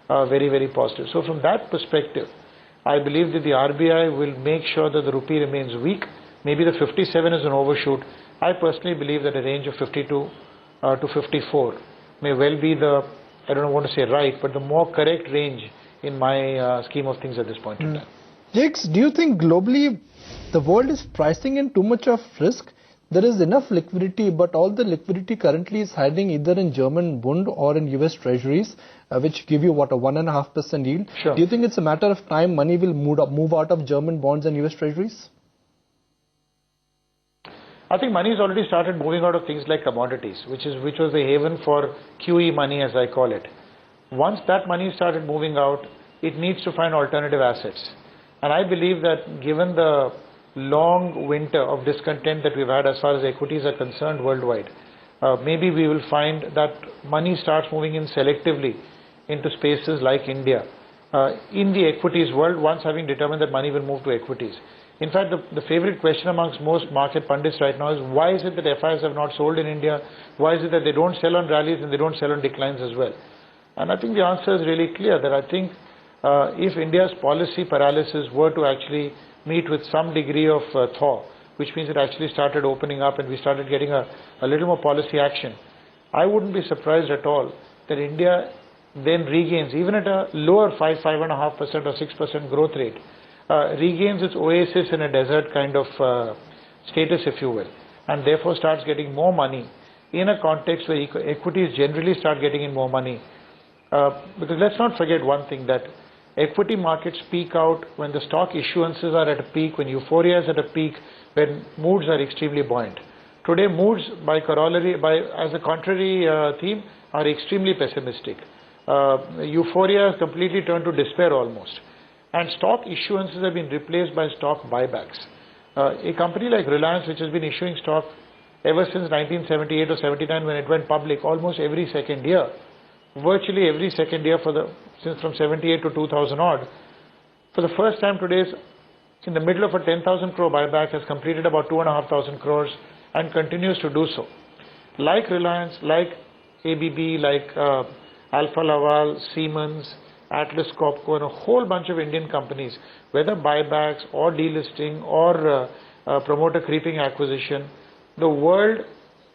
very, very positive. So from that perspective, I believe that the RBI will make sure that the rupee remains weak. Maybe the 57 is an overshoot. I personally believe that a range of 52 to 54 may well be the, I don't want to say right, but the more correct range in my scheme of things at this point in time. Jakes, do you think globally the world is pricing in too much of risk? There is enough liquidity, but all the liquidity currently is hiding either in German Bund or in US Treasuries, which give you what, a 1.5% yield. Sure. Do you think it's a matter of time money will move out of German bonds and US Treasuries? I think money has already started moving out of things like commodities, which was the haven for QE money, as I call it. Once that money started moving out, it needs to find alternative assets. And I believe that given the long winter of discontent that we've had as far as equities are concerned worldwide, maybe we will find that money starts moving in selectively into spaces like India. In the equities world, once having determined that money will move to equities. In fact, the favorite question amongst most market pundits right now is, why is it that FIs have not sold in India? Why is it that they don't sell on rallies and they don't sell on declines as well? And I think the answer is really clear, that I think if India's policy paralysis were to actually meet with some degree of thaw, which means it actually started opening up and we started getting a little more policy action, I wouldn't be surprised at all that India then regains, even at a lower 5.5% or 6% growth rate, regains its oasis in a desert kind of status, if you will, and therefore starts getting more money in a context where equities generally start getting in more money. Because let's not forget one thing, that equity markets peak out when the stock issuances are at a peak, when euphoria is at a peak, when moods are extremely buoyant. Today, moods, by corollary, as a contrary theme, are extremely pessimistic. Euphoria has completely turned to despair almost. And stock issuances have been replaced by stock buybacks. A company like Reliance, which has been issuing stock ever since 1978 or 79 when it went public, almost every second year, virtually every second year since from 78 to 2000 odd, for the first time today is in the middle of a 10,000 crore buyback, has completed about 2,500 crores and continues to do so. Like Reliance, like ABB, like Alfa Laval, Siemens, Atlas Copco, and a whole bunch of Indian companies, whether buybacks or delisting or promoter creeping acquisition, the world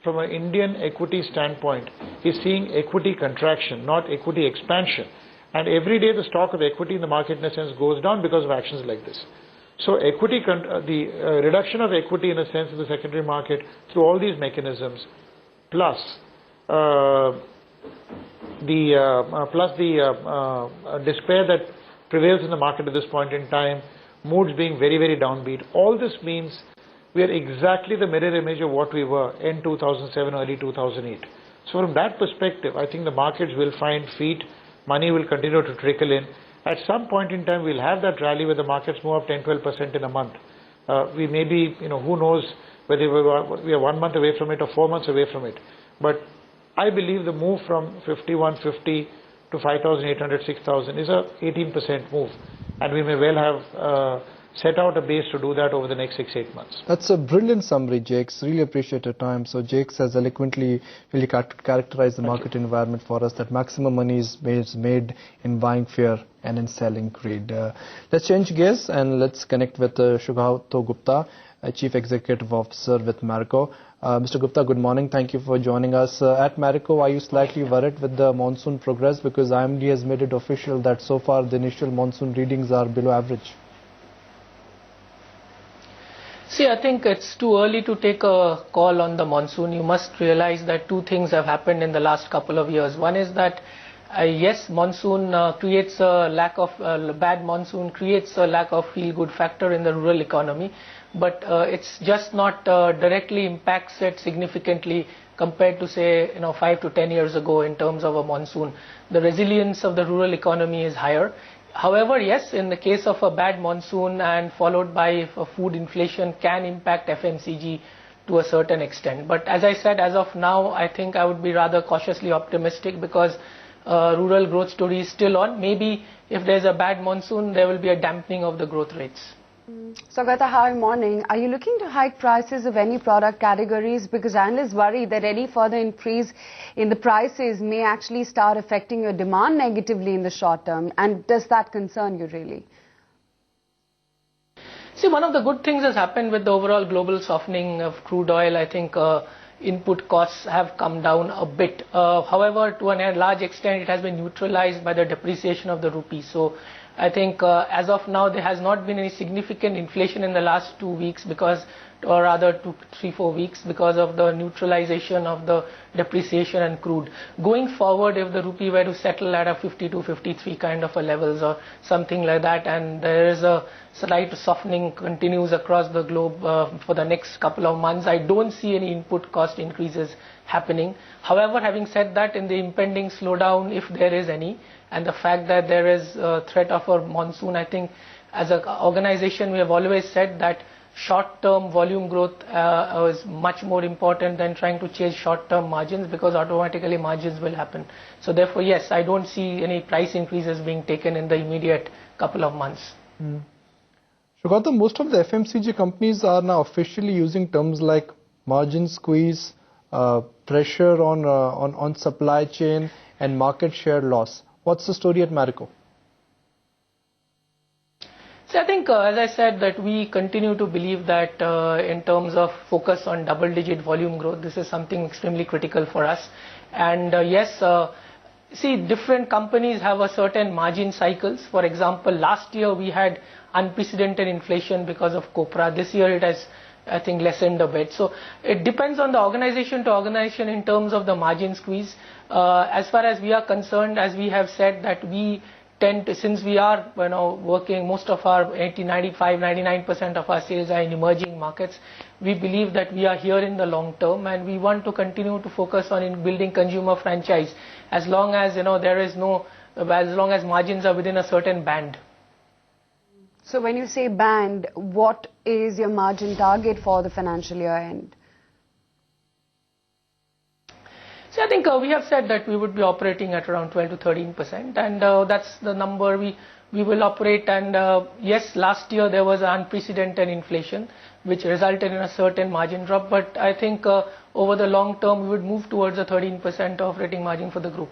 from an Indian equity standpoint is seeing equity contraction, not equity expansion. And every day the stock of equity in the market in a sense goes down because of actions like this. So equity, the reduction of equity in a sense in the secondary market through all these mechanisms, plus the despair that prevails in the market at this point in time, moods being very, very downbeat, all this means we are exactly the mirror image of what we were in 2007, early 2008. So from that perspective, I think the markets will find feet, money will continue to trickle in. At some point in time, we'll have that rally where the markets move up 10-12% in a month. We may be, who knows whether we are 1 month away from it or 4 months away from it. But I believe the move from 5150 to 5,800, 6,000 is a 18% move. And we may well have set out a base to do that over the next 6-8 months. That's a brilliant summary, Jakes. Really appreciate your time. So Jakes has eloquently really characterized the market environment for us, that maximum money is made in buying fear and in selling greed. Let's change gears and let's connect with Shubhato Gupta, Chief Executive Officer with Marico. Mr. Gupta, good morning. Thank you for joining us. At Marico, are you slightly worried with the monsoon progress? Because IMD has made it official that so far the initial monsoon readings are below average. See, I think it's too early to take a call on the monsoon. You must realize that two things have happened in the last couple of years. One is that yes, monsoon creates a lack of bad monsoon creates a lack of feel-good factor in the rural economy, but it's just not directly impacts it significantly compared to say 5 to 10 years ago in terms of a monsoon. The resilience of the rural economy is higher. However, yes, in the case of a bad monsoon and followed by food inflation can impact FMCG to a certain extent. But as I said, as of now, I think I would be rather cautiously optimistic because rural growth story is still on. Maybe if there's a bad monsoon, there will be a dampening of the growth rates. Saugata, hi, morning. Are you looking to hike prices of any product categories? Because analysts worry that any further increase in the prices may actually start affecting your demand negatively in the short term. And does that concern you really? See, one of the good things has happened with the overall global softening of crude oil. I think input costs have come down a bit. However, to a large extent, it has been neutralized by the depreciation of the rupee. So I think as of now, there has not been any significant inflation in the last 2 weeks because, or rather 3-4 weeks because of the neutralization of the depreciation and crude. Going forward, if the rupee were to settle at a 52, 53 kind of a levels or something like that, and there is a slight softening continues across the globe for the next couple of months, I don't see any input cost increases happening. However, having said that, in the impending slowdown, if there is any, and the fact that there is a threat of a monsoon, I think as an organization we have always said that short-term volume growth is much more important than trying to chase short-term margins, because automatically margins will happen. So therefore, yes, I don't see any price increases being taken in the immediate couple of months. Saugata, most of the FMCG companies are now officially using terms like margin squeeze, pressure on supply chain and market share loss. What's the story at Marico? So I think, as I said, that we continue to believe that in terms of focus on double-digit volume growth, this is something extremely critical for us. And yes, see, different companies have a certain margin cycles. For example, last year we had unprecedented inflation because of copra. This year it has, I think, lessened a bit. So it depends on the organization to organization in terms of the margin squeeze. As far as we are concerned, as we have said, that we tend to, since we are working, most of our 80, 95, 99% of our sales are in emerging markets, we believe that we are here in the long term, and we want to continue to focus on in building consumer franchise as long as there is no, as long as margins are within a certain band. So when you say band, what is your margin target for the financial year end? So I think we have said that we would be operating at around 12 to 13%, and that's the number we will operate. And yes, last year there was unprecedented inflation, which resulted in a certain margin drop. But I think over the long term, we would move towards a 13% operating margin for the group.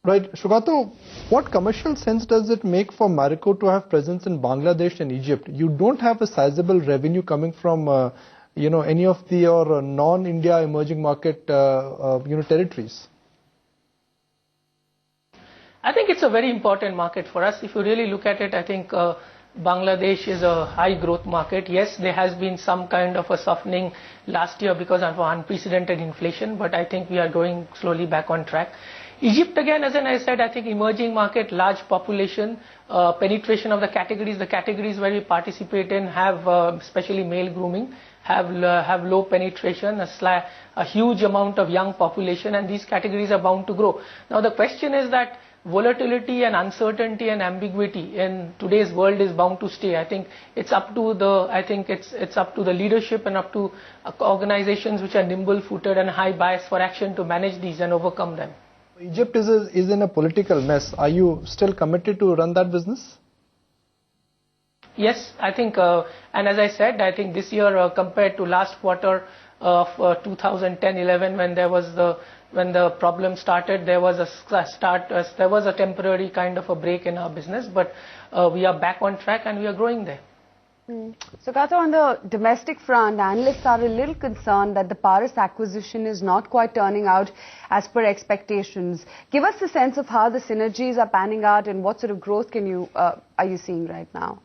Right. Saugata, what commercial sense does it make for Marico to have presence in Bangladesh and Egypt? You don't have a sizable revenue coming from any of your non-India emerging market territories. I think it's a very important market for us. If you really look at it, I think Bangladesh is a high growth market. Yes, there has been some kind of a softening last year because of unprecedented inflation, but I think we are going slowly back on track. Egypt, again, as I said, I think emerging market, large population, penetration of the categories where we participate in have, especially male grooming, have low penetration, a huge amount of young population, and these categories are bound to grow. Now the question is that volatility and uncertainty and ambiguity in today's world is bound to stay. I think it's up to the leadership and up to organizations which are nimble-footed and high bias for action to manage these and overcome them. Egypt is in a political mess. Are you still committed to run that business? Yes, I think, and as I said, I think this year compared to last quarter of 2010-11, when the problem started, there was a temporary kind of a break in our business, but we are back on track and we are growing there. Saugata, on the domestic front, analysts are a little concerned that the Paris acquisition is not quite turning out as per expectations. Give us a sense of how the synergies are panning out and what sort of growth are you seeing right now?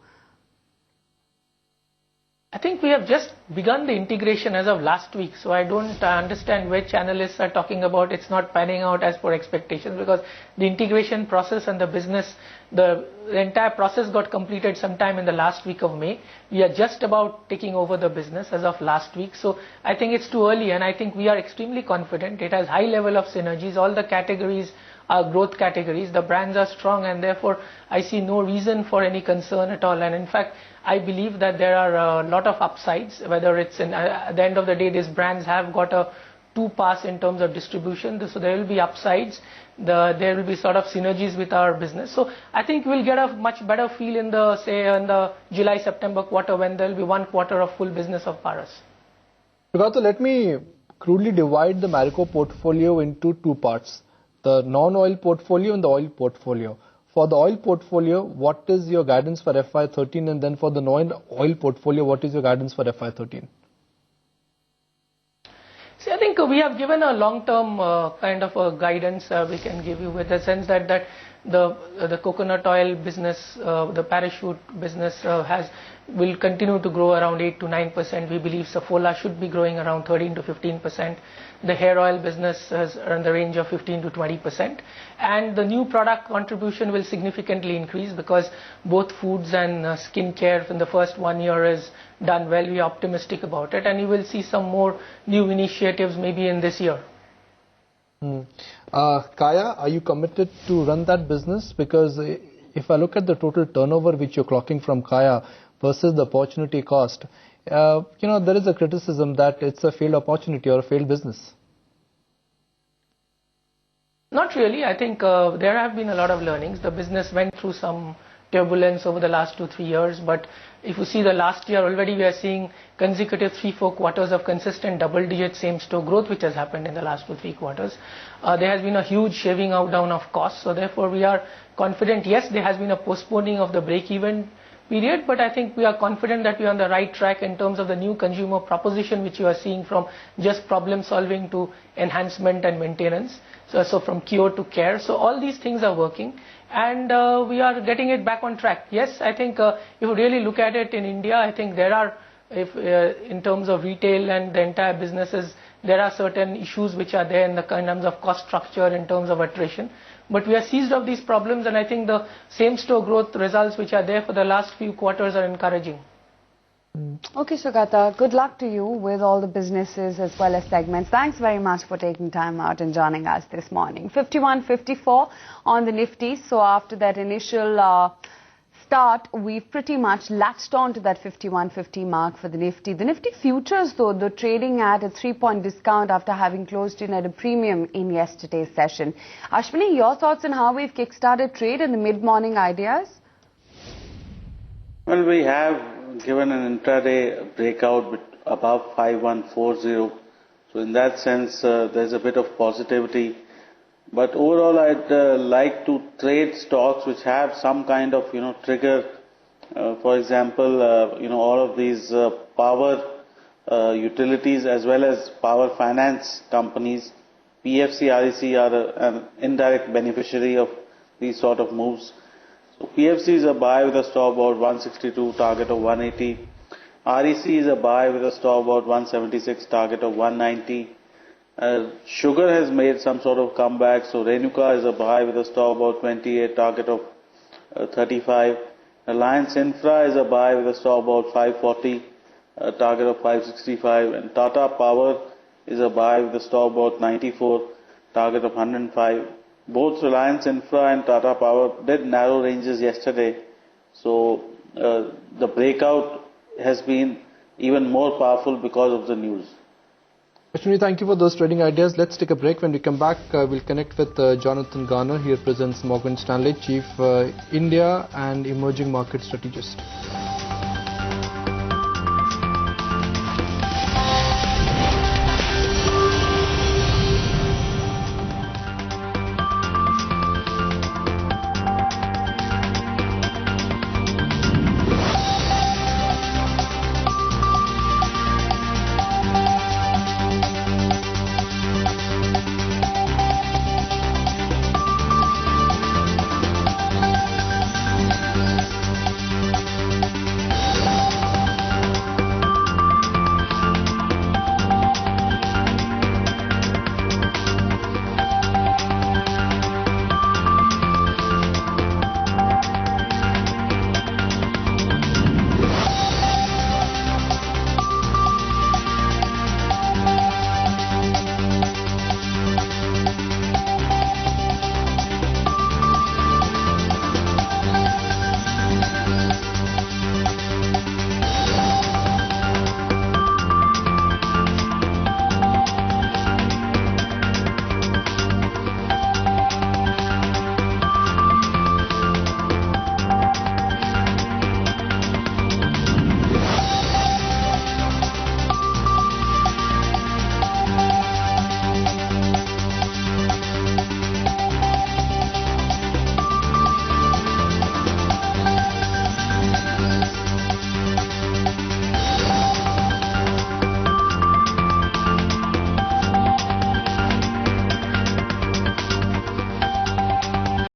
I think we have just begun the integration as of last week, so I don't understand which analysts are talking about it's not panning out as per expectations, because the integration process and the business, the entire process got completed sometime in the last week of May. We are just about taking over the business as of last week, so I think it's too early, and I think we are extremely confident. It has high level of synergies. All the categories are growth categories. The brands are strong, and therefore I see no reason for any concern at all. And in fact, I believe that there are a lot of upsides, whether it's at the end of the day, these brands have got a two pass in terms of distribution, so there will be upsides. there will be sort of synergies with our business. So I think we'll get a much better feel in the July-September quarter, when there will be 1 quarter of full business of Paras. Gato, let me crudely divide the Marico portfolio into 2 parts: the non-oil portfolio and the oil portfolio. For the oil portfolio, what is your guidance for FY13, and then for the non-oil portfolio, what is your guidance for FY13? See, I think we have given a long-term kind of a guidance we can give you, with the sense that the coconut oil business, the parachute business will continue to grow around 8 to 9%. We believe Saffola should be growing around 13 to 15%. The hair oil business is in the range of 15 to 20%. And the new product contribution will significantly increase, because both foods and skincare in the first 1 year is done well. We are optimistic about it, and you will see some more new initiatives maybe in this year. Kaya, are you committed to run that business? Because if I look at the total turnover which you're clocking from Kaya versus the opportunity cost, there is a criticism that it's a failed opportunity or a failed business. Not really. I think there have been a lot of learnings. The business went through some turbulence over the last 2-3 years, but if you see the last year already, we are seeing consecutive 3-4 quarters of consistent double-digit same-store growth, which has happened in the last 2-3 quarters. There has been a huge shaving out down of costs, so therefore we are confident. Yes, there has been a postponing of the break-even period, but I think we are confident that we are on the right track in terms of the new consumer proposition, which you are seeing, from just problem solving to enhancement and maintenance, so from cure to care. So all these things are working, and we are getting it back on track. Yes, I think if you really look at it in India, I think there are, in terms of retail and the entire businesses, there are certain issues which are there in terms of cost structure, in terms of attrition. But we are seized of these problems, and I think the same-store growth results which are there for the last few quarters are encouraging. Okay, Sugata, good luck to you with all the businesses as well as segments. Thanks very much for taking time out and joining us this morning. 51.54 on the Nifty. So after that initial start, we've pretty much latched on to that 51.50 mark for the Nifty. The Nifty futures, though, they're trading at a 3-point discount after having closed in at a premium in yesterday's session. Ashwini, your thoughts on how we've kickstarted trade and the mid-morning ideas? Well, we have given an intraday breakout above 5140. So in that sense, there's a bit of positivity. But overall, I'd like to trade stocks which have some kind of, trigger. For example, all of these power utilities as well as power finance companies, PFC, REC are an indirect beneficiary of these sort of moves. So PFC is a buy with a stop about 162, target of 180. REC is a buy with a stop about 176, target of 190. Sugar has made some sort of comeback, so Renuka is a buy with a stop about 28, target of 35. Reliance Infra is a buy with a stop about 540, target of 565. And Tata Power is a buy with a stop about 94, target of 105. Both Reliance Infra and Tata Power did narrow ranges yesterday, so the breakout has been even more powerful because of the news. Ashwini, thank you for those trading ideas. Let's take a break. When we come back, we'll connect with Jonathan Garner. He represents Morgan Stanley, Chief India and Emerging Market Strategist.